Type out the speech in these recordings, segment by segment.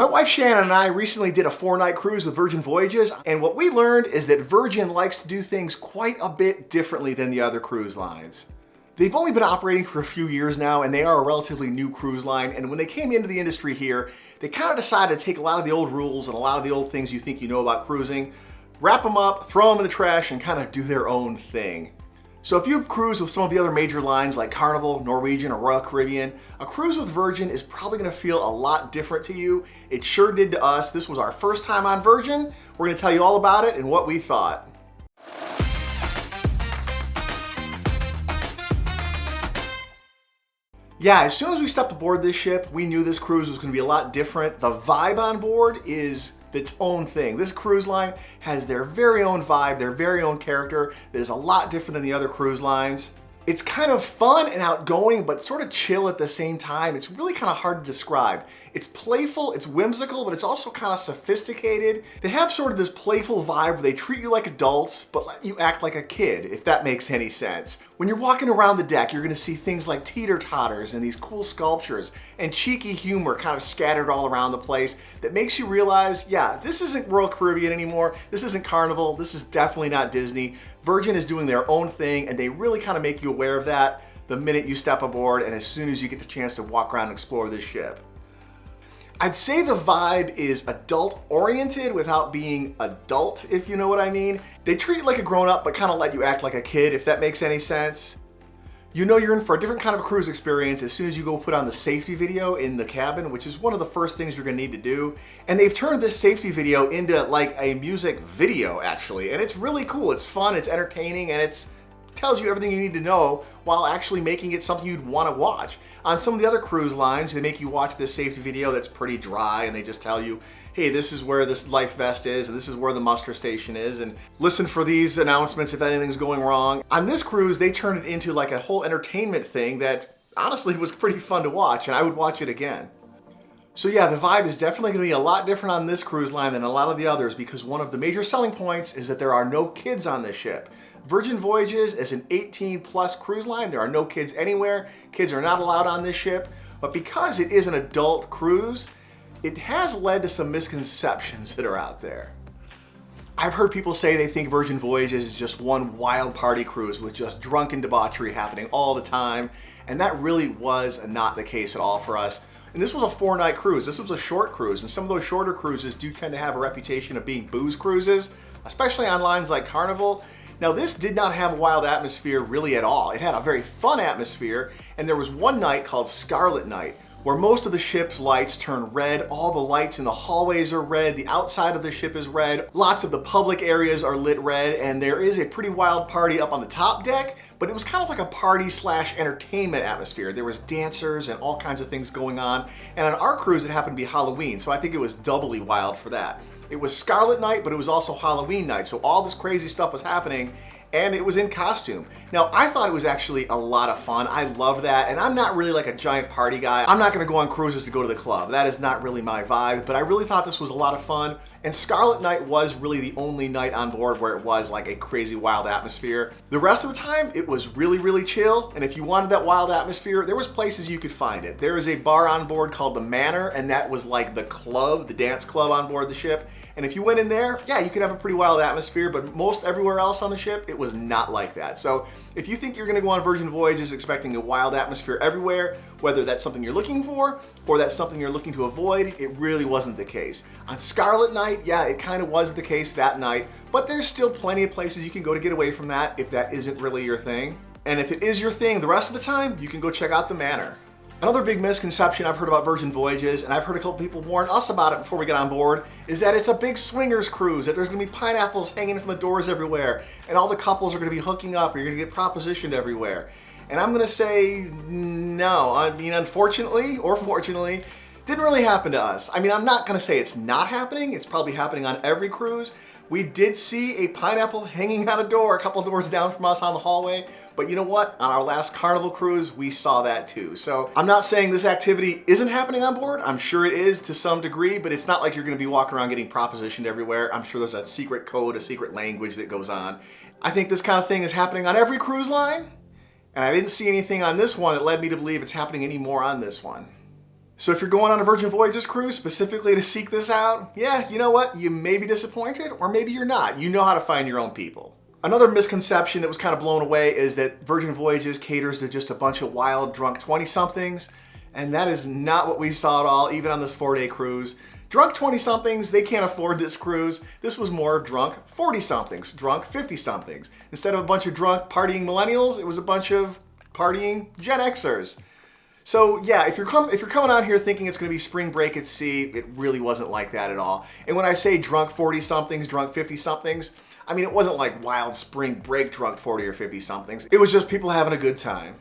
My wife Shannon and I recently did a 4-night cruise with Virgin Voyages, and what we learned is that Virgin likes to do things quite a bit differently than the other cruise lines. They've only been operating for a few years now, and they are a relatively new cruise line, and when they came into the industry here, they kind of decided to take a lot of the old rules and a lot of the old things you think you know about cruising, wrap them up, throw them in the trash, and kind of do their own thing. So if you've cruised with some of the other major lines like Carnival, Norwegian, or Royal Caribbean, a cruise with Virgin is probably going to feel a lot different to you. It sure did to us. This was our first time on Virgin. We're going to tell you all about it and what we thought. Yeah, as soon as we stepped aboard this ship, we knew this cruise was going to be a lot different. The vibe on board is its own thing. This cruise line has their very own vibe, their very own character that is a lot different than the other cruise lines. It's kind of fun and outgoing, but sort of chill at the same time. It's really kind of hard to describe. It's playful, it's whimsical, but it's also kind of sophisticated. They have sort of this playful vibe where they treat you like adults, but let you act like a kid, if that makes any sense. When you're walking around the deck, you're gonna see things like teeter-totters and these cool sculptures and cheeky humor kind of scattered all around the place that makes you realize, yeah, this isn't Royal Caribbean anymore, this isn't Carnival, this is definitely not Disney. Virgin is doing their own thing, and they really kind of make you aware of that the minute you step aboard and as soon as you get the chance to walk around and explore this ship. I'd say the vibe is adult-oriented without being adult, if you know what I mean. They treat you like a grown-up, but kind of let you act like a kid, if that makes any sense. You know you're in for a different kind of cruise experience as soon as you go put on the safety video in the cabin, which is one of the first things you're gonna need to do. And they've turned this safety video into like a music video, actually. And it's really cool, it's fun, it's entertaining, and it tells you everything you need to know while actually making it something you'd wanna watch. On some of the other cruise lines, they make you watch this safety video that's pretty dry, and they just tell you, hey, this is where this life vest is, and this is where the muster station is, and listen for these announcements if anything's going wrong. On this cruise, they turned it into like a whole entertainment thing that honestly was pretty fun to watch, and I would watch it again. So yeah, the vibe is definitely gonna be a lot different on this cruise line than a lot of the others because one of the major selling points is that there are no kids on this ship. Virgin Voyages is an 18+ cruise line. There are no kids anywhere. Kids are not allowed on this ship, but because it is an adult cruise, it has led to some misconceptions that are out there. I've heard people say they think Virgin Voyages is just one wild party cruise with just drunken debauchery happening all the time, and that really was not the case at all for us. And this was a 4-night cruise. This was a short cruise, and some of those shorter cruises do tend to have a reputation of being booze cruises, especially on lines like Carnival. Now this did not have a wild atmosphere really at all. It had a very fun atmosphere, and there was one night called Scarlet Night, where most of the ship's lights turn red, all the lights in the hallways are red, the outside of the ship is red, lots of the public areas are lit red, and there is a pretty wild party up on the top deck, but it was kind of like a party / entertainment atmosphere. There was dancers and all kinds of things going on, and on our cruise it happened to be Halloween, so I think it was doubly wild for that. It was Scarlet Night, but it was also Halloween night, so all this crazy stuff was happening, and it was in costume. Now, I thought it was actually a lot of fun. I love that, and I'm not really like a giant party guy. I'm not gonna go on cruises to go to the club. That is not really my vibe, but I really thought this was a lot of fun, and Scarlet Night was really the only night on board where it was like a crazy wild atmosphere. The rest of the time, it was really, really chill, and if you wanted that wild atmosphere, there was places you could find it. There is a bar on board called the Manor, and that was like the club, the dance club on board the ship, and if you went in there, yeah, you could have a pretty wild atmosphere, but most everywhere else on the ship, it was not like that. So if you think you're gonna go on Virgin Voyages expecting a wild atmosphere everywhere, whether that's something you're looking for or that's something you're looking to avoid, it really wasn't the case. On Scarlet Night, yeah, it kind of was the case that night, but there's still plenty of places you can go to get away from that if that isn't really your thing. And if it is your thing the rest of the time, you can go check out the Manor. Another big misconception I've heard about Virgin Voyages, and I've heard a couple people warn us about it before we get on board, is that it's a big swingers cruise, that there's gonna be pineapples hanging from the doors everywhere, and all the couples are gonna be hooking up, or you're gonna get propositioned everywhere. And I'm gonna say no. I mean, unfortunately, or fortunately, didn't really happen to us. I mean, I'm not gonna say it's not happening, it's probably happening on every cruise. We did see a pineapple hanging out a door, a couple doors down from us on the hallway, but you know what? On our last Carnival cruise, we saw that too. So I'm not saying this activity isn't happening on board. I'm sure it is to some degree, but it's not like you're gonna be walking around getting propositioned everywhere. I'm sure there's a secret code, a secret language that goes on. I think this kind of thing is happening on every cruise line, and I didn't see anything on this one that led me to believe it's happening any more on this one. So if you're going on a Virgin Voyages cruise specifically to seek this out, yeah, you know what? You may be disappointed, or maybe you're not. You know how to find your own people. Another misconception that was kind of blown away is that Virgin Voyages caters to just a bunch of wild, drunk 20-somethings, and that is not what we saw at all, even on this 4-day cruise. Drunk 20-somethings, they can't afford this cruise. This was more of drunk 40-somethings, drunk 50-somethings. Instead of a bunch of drunk partying millennials, it was a bunch of partying Gen Xers. So yeah, if you're coming on here thinking it's going to be spring break at sea, it really wasn't like that at all. And when I say drunk 40-somethings, drunk 50-somethings, I mean it wasn't like wild spring break drunk 40 or 50-somethings. It was just people having a good time.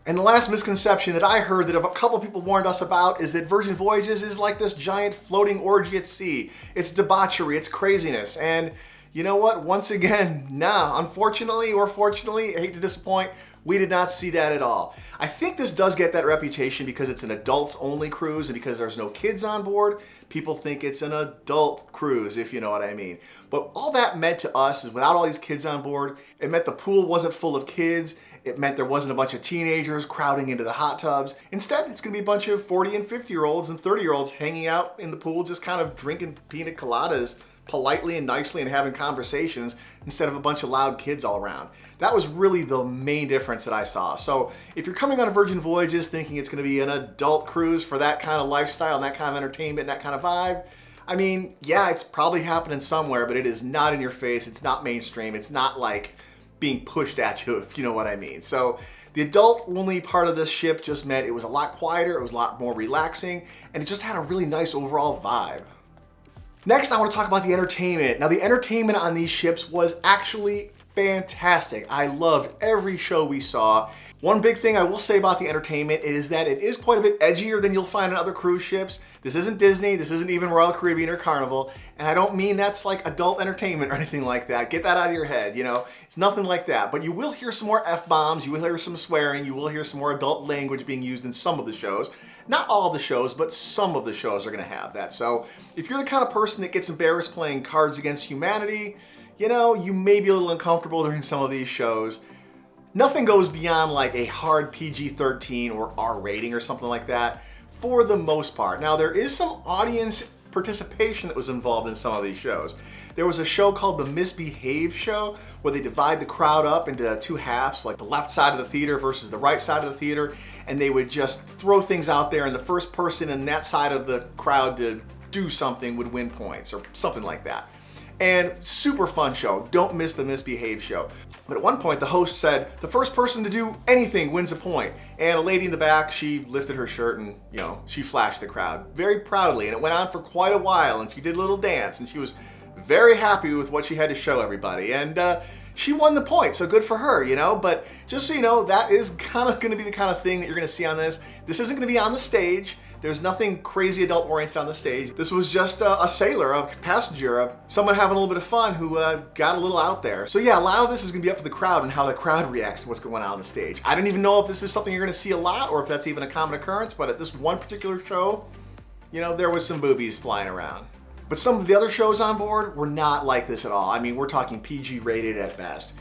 And the last misconception that I heard that a couple people warned us about is that Virgin Voyages is like this giant floating orgy at sea. It's debauchery, it's craziness. And you know what? Once again, nah, unfortunately or fortunately, I hate to disappoint, we did not see that at all. I think this does get that reputation because it's an adults only cruise and because there's no kids on board, people think it's an adult cruise, if you know what I mean. But all that meant to us is without all these kids on board, it meant the pool wasn't full of kids. It meant there wasn't a bunch of teenagers crowding into the hot tubs. Instead, it's gonna be a bunch of 40 and 50-year-olds and 30-year-olds hanging out in the pool, just kind of drinking pina coladas politely and nicely and having conversations instead of a bunch of loud kids all around. That was really the main difference that I saw. So if you're coming on a Virgin Voyages thinking it's gonna be an adult cruise for that kind of lifestyle and that kind of entertainment and that kind of vibe, I mean, yeah, it's probably happening somewhere, but it is not in your face. It's not mainstream. It's not like being pushed at you, if you know what I mean. So the adult-only part of this ship just meant it was a lot quieter, it was a lot more relaxing, and it just had a really nice overall vibe. Next, I want to talk about the entertainment. Now, the entertainment on these ships was actually fantastic. I loved every show we saw. One big thing I will say about the entertainment is that it is quite a bit edgier than you'll find on other cruise ships. This isn't Disney, this isn't even Royal Caribbean or Carnival, and I don't mean that's like adult entertainment or anything like that. Get that out of your head, you know? It's nothing like that. But you will hear some more F-bombs, you will hear some swearing, you will hear some more adult language being used in some of the shows. Not all of the shows, but some of the shows are gonna have that. So if you're the kind of person that gets embarrassed playing Cards Against Humanity, you know, you may be a little uncomfortable during some of these shows. Nothing goes beyond like a hard PG-13 or R rating or something like that for the most part. Now, there is some audience participation that was involved in some of these shows. There was a show called the Misbehave Show where they divide the crowd up into two halves, like the left side of the theater versus the right side of the theater, and they would just throw things out there and the first person in that side of the crowd to do something would win points or something like that. And super fun show. Don't miss the Misbehave Show. But at one point, the host said, the first person to do anything wins a point. And a lady in the back, she lifted her shirt and, you know, she flashed the crowd very proudly. And it went on for quite a while. And she did a little dance. And she was very happy with what she had to show everybody. And she won the point, so good for her, you know? But just so you know, that is kind of gonna be the kind of thing that you're gonna see on this. This isn't gonna be on the stage. There's nothing crazy adult oriented on the stage. This was just a sailor, a passenger, someone having a little bit of fun who got a little out there. So yeah, a lot of this is gonna be up to the crowd and how the crowd reacts to what's going on the stage. I don't even know if this is something you're gonna see a lot or if that's even a common occurrence, but at this one particular show, you know, there was some boobies flying around. But some of the other shows on board were not like this at all. I mean, we're talking PG rated at best.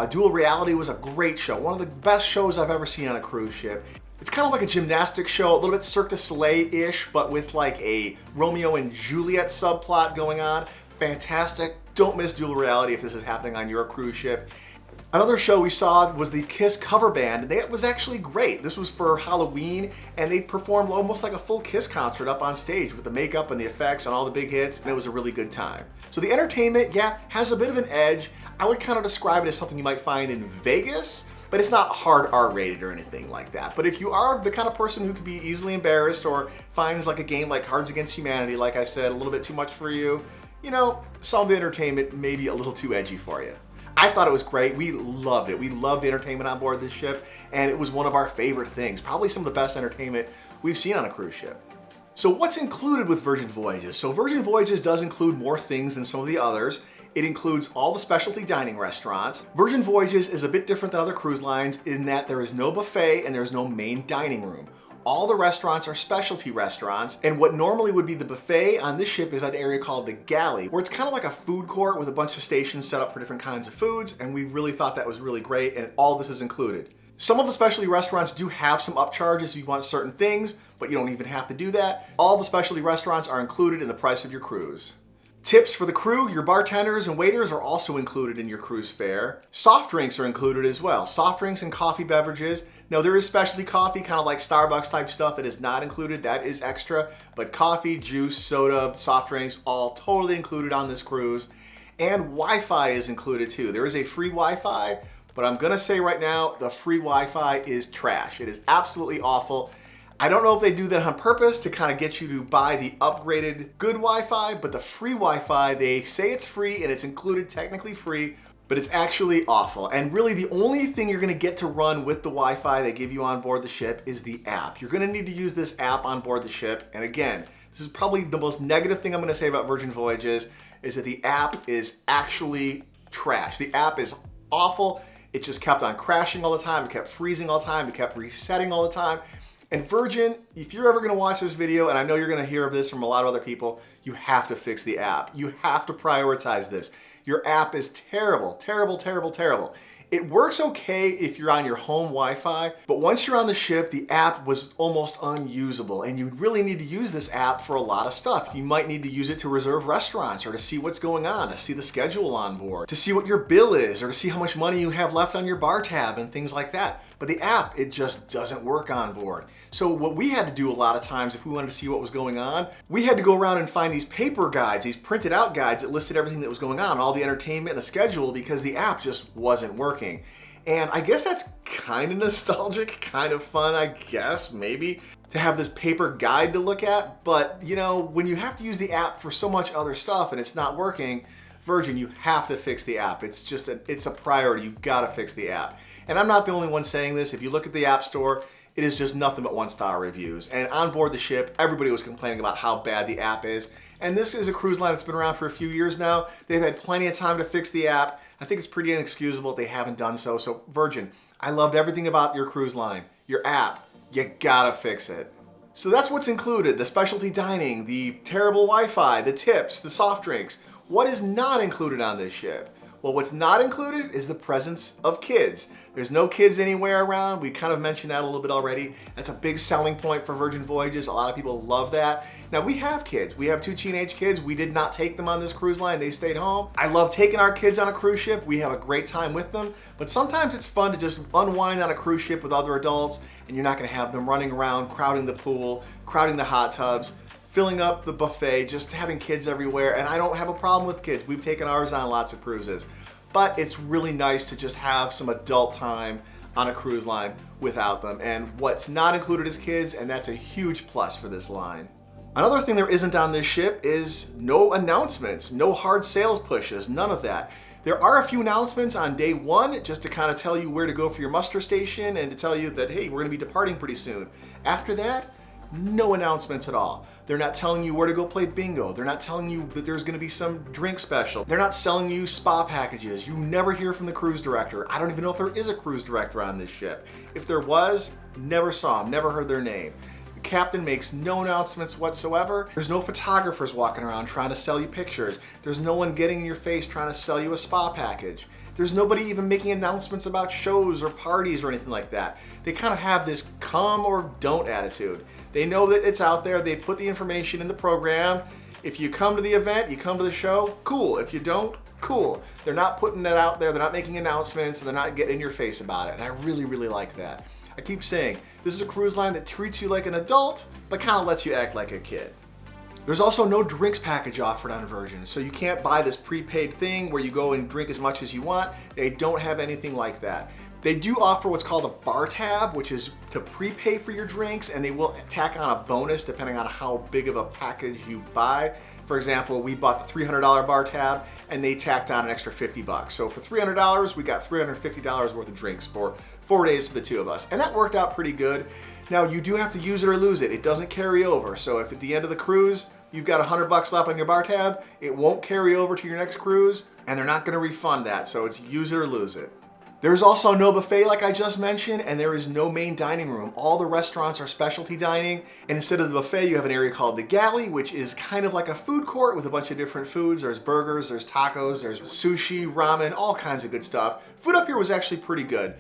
Dual Reality was a great show, one of the best shows I've ever seen on a cruise ship. It's kind of like a gymnastics show, a little bit Cirque du Soleil-ish, but with like a Romeo and Juliet subplot going on. Fantastic. Don't miss Dual Reality if this is happening on your cruise ship. Another show we saw was the Kiss cover band, and it was actually great. This was for Halloween, and they performed almost like a full Kiss concert up on stage with the makeup and the effects and all the big hits, and it was a really good time. So the entertainment, yeah, has a bit of an edge. I would kind of describe it as something you might find in Vegas, but it's not hard R-rated or anything like that. But if you are the kind of person who could be easily embarrassed or finds like a game like Cards Against Humanity, like I said, a little bit too much for you, you know, some of the entertainment may be a little too edgy for you. I thought it was great. We loved it. We loved the entertainment on board this ship, and it was one of our favorite things. Probably some of the best entertainment we've seen on a cruise ship. So what's included with Virgin Voyages? So Virgin Voyages does include more things than some of the others. It includes all the specialty dining restaurants. Virgin Voyages is a bit different than other cruise lines in that there is no buffet and there is no main dining room. All the restaurants are specialty restaurants, and what normally would be the buffet on this ship is an area called the galley, where it's kind of like a food court with a bunch of stations set up for different kinds of foods, and we really thought that was really great, and all this is included. Some of the specialty restaurants do have some upcharges if you want certain things, but you don't even have to do that. All the specialty restaurants are included in the price of your cruise. Tips for the crew, your bartenders and waiters are also included in your cruise fare. Soft drinks are included as well. Soft drinks and coffee beverages. Now there is specialty coffee, kind of like Starbucks type stuff that is not included, that is extra. But coffee, juice, soda, soft drinks, all totally included on this cruise. And Wi-Fi is included too. There is a free Wi-Fi, but I'm gonna say right now, the free Wi-Fi is trash. It is absolutely awful. I don't know if they do that on purpose to kind of get you to buy the upgraded good Wi-Fi, but the free Wi-Fi, they say it's free and it's included technically free, but it's actually awful. And really the only thing you're gonna get to run with the Wi-Fi they give you on board the ship is the app. You're gonna need to use this app on board the ship. And again, this is probably the most negative thing I'm gonna say about Virgin Voyages is that the app is actually trash. The app is awful. It just kept on crashing all the time. It kept freezing all the time. It kept resetting all the time. And Virgin, if you're ever gonna watch this video, and I know you're gonna hear of this from a lot of other people, you have to fix the app. You have to prioritize this. Your app is terrible, terrible, terrible, terrible. It works okay if you're on your home Wi-Fi, but once you're on the ship, the app was almost unusable, and you really need to use this app for a lot of stuff. You might need to use it to reserve restaurants, or to see what's going on, to see the schedule on board, to see what your bill is, or to see how much money you have left on your bar tab and things like that. But the app, it just doesn't work on board. So what we had to do a lot of times if we wanted to see what was going on, we had to go around and find these paper guides, these printed out guides that listed everything that was going on, all the entertainment and the schedule, because the app just wasn't working. And I guess that's kind of nostalgic, kind of fun, I guess, maybe, to have this paper guide to look at. But, you know, when you have to use the app for so much other stuff and it's not working, Virgin, you have to fix the app. It's a priority. You've got to fix the app. And I'm not the only one saying this. If you look at the App Store, it is just nothing but 1-star reviews. And on board the ship, everybody was complaining about how bad the app is. And this is a cruise line that's been around for a few years now. They've had plenty of time to fix the app. I think it's pretty inexcusable if they haven't done so. So Virgin, I loved everything about your cruise line. Your app, you gotta fix it. So that's what's included: the specialty dining, the terrible Wi-Fi, the tips, the soft drinks. What is not included on this ship? Well, what's not included is the presence of kids. There's no kids anywhere around. We kind of mentioned that a little bit already. That's a big selling point for Virgin Voyages. A lot of people love that. Now, we have kids. We have 2 teenage kids. We did not take them on this cruise line. They stayed home. I love taking our kids on a cruise ship. We have a great time with them. But sometimes it's fun to just unwind on a cruise ship with other adults, and you're not going to have them running around, crowding the pool, crowding the hot tubs, filling up the buffet, just having kids everywhere. And I don't have a problem with kids. We've taken ours on lots of cruises. But it's really nice to just have some adult time on a cruise line without them. And what's not included is kids, and that's a huge plus for this line. Another thing there isn't on this ship is no announcements, no hard sales pushes, none of that. There are a few announcements on day 1 just to kind of tell you where to go for your muster station and to tell you that, hey, we're gonna be departing pretty soon. After that, no announcements at all. They're not telling you where to go play bingo. They're not telling you that there's gonna be some drink special. They're not selling you spa packages. You never hear from the cruise director. I don't even know if there is a cruise director on this ship. If there was, never saw him, never heard their name. The captain makes no announcements whatsoever. There's no photographers walking around trying to sell you pictures. There's no one getting in your face trying to sell you a spa package. There's nobody even making announcements about shows or parties or anything like that. They kind of have this come or don't attitude. They know that it's out there. They put the information in the program. If you come to the event, you come to the show, cool. If you don't, cool. They're not putting that out there. They're not making announcements, and they're not getting in your face about it. And I really, really like that. I keep saying, this is a cruise line that treats you like an adult, but kind of lets you act like a kid. There's also no drinks package offered on Virgin, so you can't buy this prepaid thing where you go and drink as much as you want. They don't have anything like that. They do offer what's called a bar tab, which is to prepay for your drinks, and they will tack on a bonus depending on how big of a package you buy. For example, we bought the $300 bar tab, and they tacked on an extra $50. So for $300, we got $350 worth of drinks for 4 days for the 2 of us, and that worked out pretty good. Now, you do have to use it or lose it. It doesn't carry over, so if at the end of the cruise, you've got $100 left on your bar tab, it won't carry over to your next cruise, and they're not gonna refund that, so it's use it or lose it. There's also no buffet like I just mentioned, and there is no main dining room. All the restaurants are specialty dining, and instead of the buffet, you have an area called the galley, which is kind of like a food court with a bunch of different foods. There's burgers, there's tacos, there's sushi, ramen, all kinds of good stuff. Food up here was actually pretty good.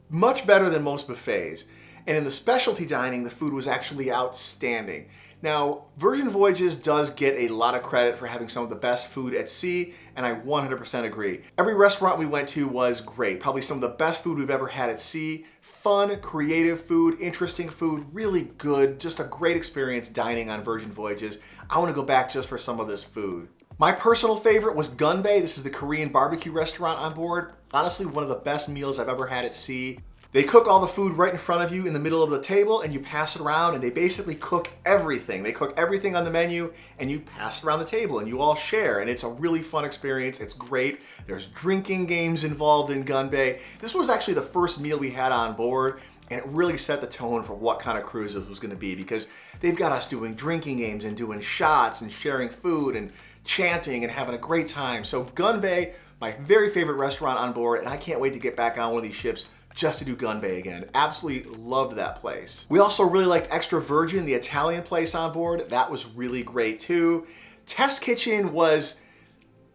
much better than most buffets. And in the specialty dining, the food was actually outstanding. Now, Virgin Voyages does get a lot of credit for having some of the best food at sea, and I 100% agree. Every restaurant we went to was great. Probably some of the best food we've ever had at sea. Fun, creative food, interesting food, really good. Just a great experience dining on Virgin Voyages. I want to go back just for some of this food. My personal favorite was Gunbae. This is the Korean barbecue restaurant on board. Honestly, one of the best meals I've ever had at sea. They cook all the food right in front of you in the middle of the table, and you pass it around, and they basically cook everything. They cook everything on the menu, and you pass it around the table, and you all share, and it's a really fun experience. It's great. There's drinking games involved in Gunbae. This was actually the first meal we had on board, and it really set the tone for what kind of cruise this was going to be, because they've got us doing drinking games and doing shots and sharing food and chanting and having a great time. So Gunbae, my very favorite restaurant on board, and I can't wait to get back on one of these ships just to do Gunbae again. Absolutely loved that place. We also really liked Extra Virgin, the Italian place on board. That was really great too. Test Kitchen was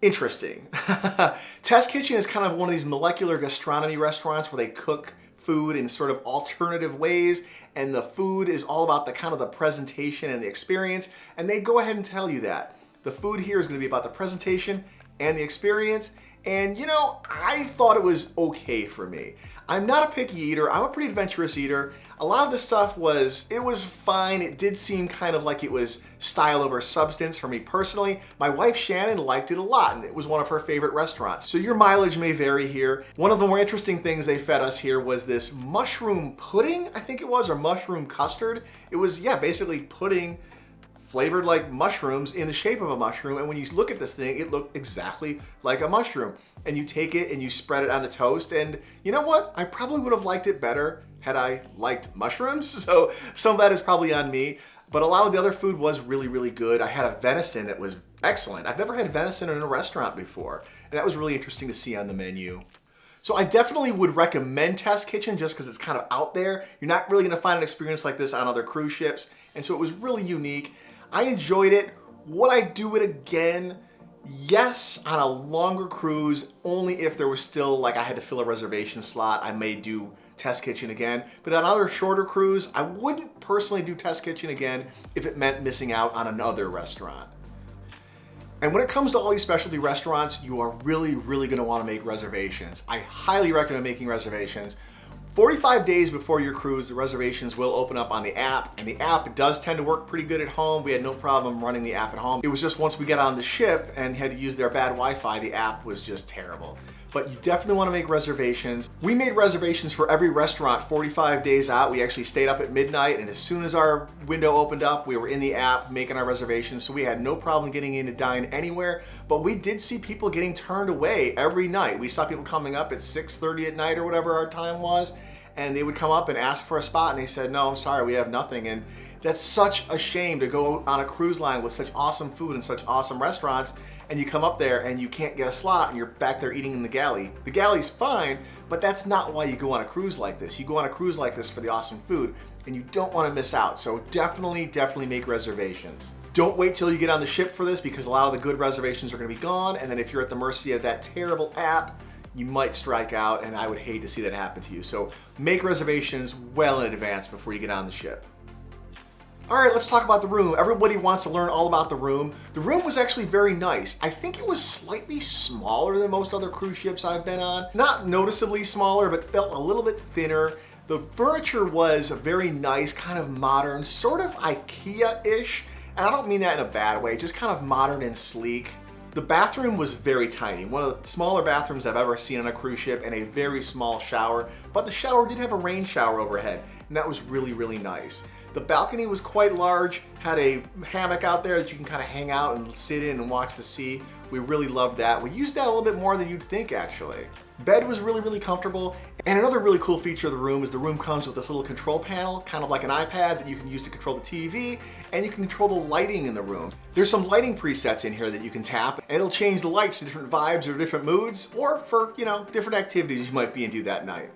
interesting. Test Kitchen is kind of one of these molecular gastronomy restaurants where they cook food in sort of alternative ways, and the food is all about the kind of the presentation and the experience, and they go ahead and tell you that. The food here is going to be about the presentation and the experience. And you know, I thought it was okay for me. I'm not a picky eater. I'm a pretty adventurous eater. A lot of the stuff was fine. It did seem kind of like it was style over substance for me personally. My wife Shannon liked it a lot, and it was one of her favorite restaurants. So your mileage may vary here. One of the more interesting things they fed us here was this mushroom pudding, I think it was, or mushroom custard. It was, yeah, basically pudding flavored like mushrooms in the shape of a mushroom, and when you look at this thing, it looked exactly like a mushroom. And you take it and you spread it on a toast, and you know what? I probably would have liked it better had I liked mushrooms, so some of that is probably on me, but a lot of the other food was really, really good. I had a venison that was excellent. I've never had venison in a restaurant before, and that was really interesting to see on the menu. So I definitely would recommend Test Kitchen just because it's kind of out there. You're not really gonna find an experience like this on other cruise ships, and so it was really unique. I enjoyed it. Would I do it again? Yes, on a longer cruise, only if there was still, like I had to fill a reservation slot, I may do Test Kitchen again. But on another shorter cruise, I wouldn't personally do Test Kitchen again if it meant missing out on another restaurant. And when it comes to all these specialty restaurants, you are really, really gonna wanna make reservations. I highly recommend making reservations. 45 days before your cruise, the reservations will open up on the app, and the app does tend to work pretty good at home. We had no problem running the app at home. It was just once we got on the ship and had to use their bad Wi-Fi, the app was just terrible. But you definitely want to make reservations. We made reservations for every restaurant 45 days out. We actually stayed up at midnight, and as soon as our window opened up, we were in the app making our reservations, so we had no problem getting in to dine anywhere. But we did see people getting turned away every night. We saw people coming up at 6:30 at night or whatever our time was, and they would come up and ask for a spot, and they said, no, I'm sorry, we have nothing. And that's such a shame to go on a cruise line with such awesome food and such awesome restaurants, and you come up there and you can't get a slot and you're back there eating in the galley. The galley's fine, but that's not why you go on a cruise like this. You go on a cruise like this for the awesome food, and you don't want to miss out. So definitely make reservations. Don't wait till you get on the ship for this, because a lot of the good reservations are going to be gone, and then if you're at the mercy of that terrible app, you might strike out, and I would hate to see that happen to you. So make reservations well in advance before you get on the ship. All right, let's talk about the room. Everybody wants to learn all about the room. The room was actually very nice. I think it was slightly smaller than most other cruise ships I've been on. Not noticeably smaller, but felt a little bit thinner. The furniture was very nice, kind of modern, sort of IKEA-ish. And I don't mean that in a bad way, just kind of modern and sleek. The bathroom was very tiny, one of the smaller bathrooms I've ever seen on a cruise ship, and a very small shower, but the shower did have a rain shower overhead, and that was really, really nice. The balcony was quite large, had a hammock out there that you can kind of hang out and sit in and watch the sea. We really loved that. We used that a little bit more than you'd think, actually. Bed was really, really comfortable. And another really cool feature of the room is the room comes with this little control panel, kind of like an iPad that you can use to control the TV, and you can control the lighting in the room. There's some lighting presets in here that you can tap, and it'll change the lights to different vibes or different moods, or for, you know, different activities you might be and do that night.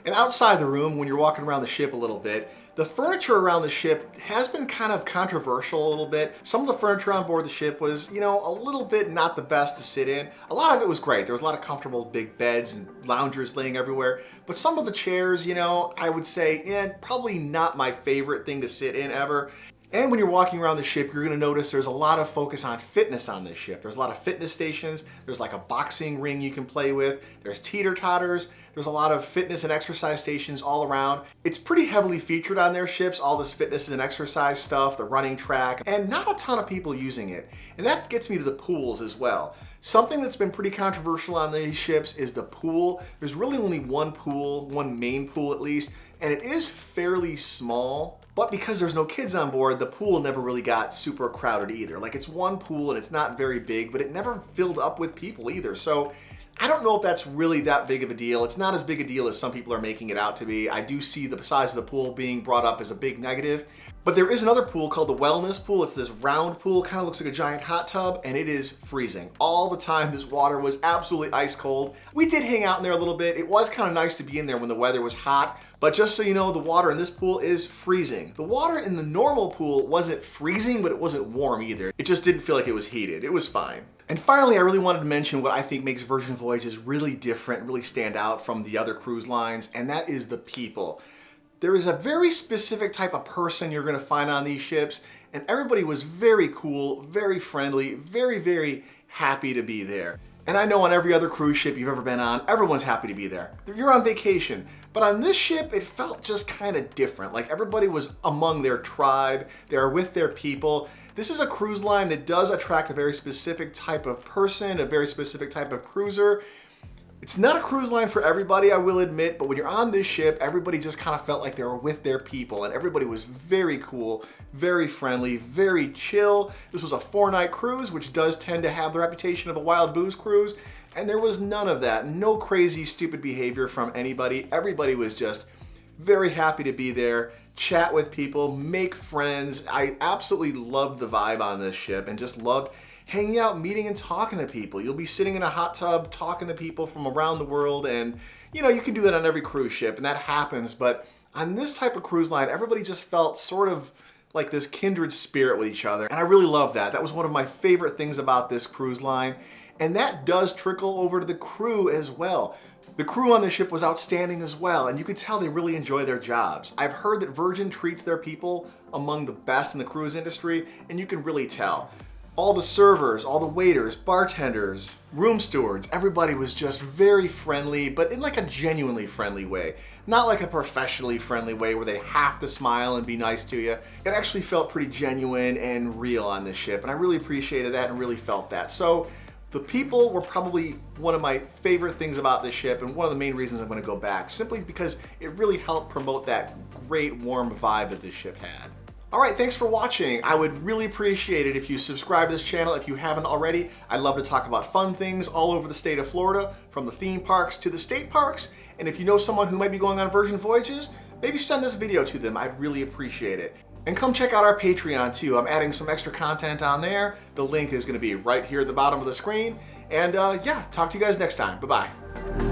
And outside the room, when you're walking around the ship a little bit, The furniture around the ship has been kind of controversial a little bit. Some of the furniture on board the ship was, you know, a little bit not the best to sit in. A lot of it was great. There was a lot of comfortable big beds and loungers laying everywhere. But some of the chairs, you know, I would say, yeah, probably not my favorite thing to sit in ever. And when you're walking around the ship, you're gonna notice there's a lot of focus on fitness on this ship. There's a lot of fitness stations. There's like a boxing ring you can play with. There's teeter-totters. There's a lot of fitness and exercise stations all around. It's pretty heavily featured on their ships, all this fitness and exercise stuff, the running track, and not a ton of people using it. And that gets me to the pools as well. Something that's been pretty controversial on these ships is the pool. There's really only one pool, one main pool at least, and it is fairly small. But because there's no kids on board, the pool never really got super crowded either. Like, it's one pool and it's not very big, but it never filled up with people either. So I don't know if that's really that big of a deal. It's not as big a deal as some people are making it out to be. I do see the size of the pool being brought up as a big negative. But there is another pool called the wellness pool. It's this round pool, kind of looks like a giant hot tub, and it is freezing. All the time, this water was absolutely ice cold. We did hang out in there a little bit. It was kind of nice to be in there when the weather was hot, but just so you know, the water in this pool is freezing. The water in the normal pool wasn't freezing, but it wasn't warm either. It just didn't feel like it was heated. It was fine. And finally, I really wanted to mention what I think makes Virgin Voyages really different, really stand out from the other cruise lines, and that is the people. There is a very specific type of person you're gonna find on these ships, and everybody was very cool, very friendly, very, very happy to be there. And I know on every other cruise ship you've ever been on, everyone's happy to be there. You're on vacation. But on this ship, it felt just kind of different. Like everybody was among their tribe, they were with their people. This is a cruise line that does attract a very specific type of person, a very specific type of cruiser. It's not a cruise line for everybody, I will admit, but when you're on this ship, everybody just kind of felt like they were with their people, and everybody was very cool, very friendly, very chill. This was a 4-night cruise, which does tend to have the reputation of a wild booze cruise, and there was none of that. No crazy, stupid behavior from anybody. Everybody was just very happy to be there, chat with people, make friends. I absolutely loved the vibe on this ship and just loved hanging out, meeting and talking to people. You'll be sitting in a hot tub talking to people from around the world, and you know, you can do that on every cruise ship and that happens, but on this type of cruise line, everybody just felt sort of like this kindred spirit with each other, and I really love that. That was one of my favorite things about this cruise line, and that does trickle over to the crew as well. The crew on the ship was outstanding as well, and you could tell they really enjoy their jobs. I've heard that Virgin treats their people among the best in the cruise industry, and you can really tell. All the servers, all the waiters, bartenders, room stewards, everybody was just very friendly, but in like a genuinely friendly way. Not like a professionally friendly way where they have to smile and be nice to you. It actually felt pretty genuine and real on this ship, and I really appreciated that and really felt that. So the people were probably one of my favorite things about this ship and one of the main reasons I'm going to go back, simply because it really helped promote that great warm vibe that this ship had. Alright, thanks for watching. I would really appreciate it if you subscribe to this channel if you haven't already. I'd love to talk about fun things all over the state of Florida, from the theme parks to the state parks. And if you know someone who might be going on Virgin Voyages, maybe send this video to them. I'd really appreciate it. And come check out our Patreon too. I'm adding some extra content on there. The link is going to be right here at the bottom of the screen. And yeah, talk to you guys next time. Bye-bye.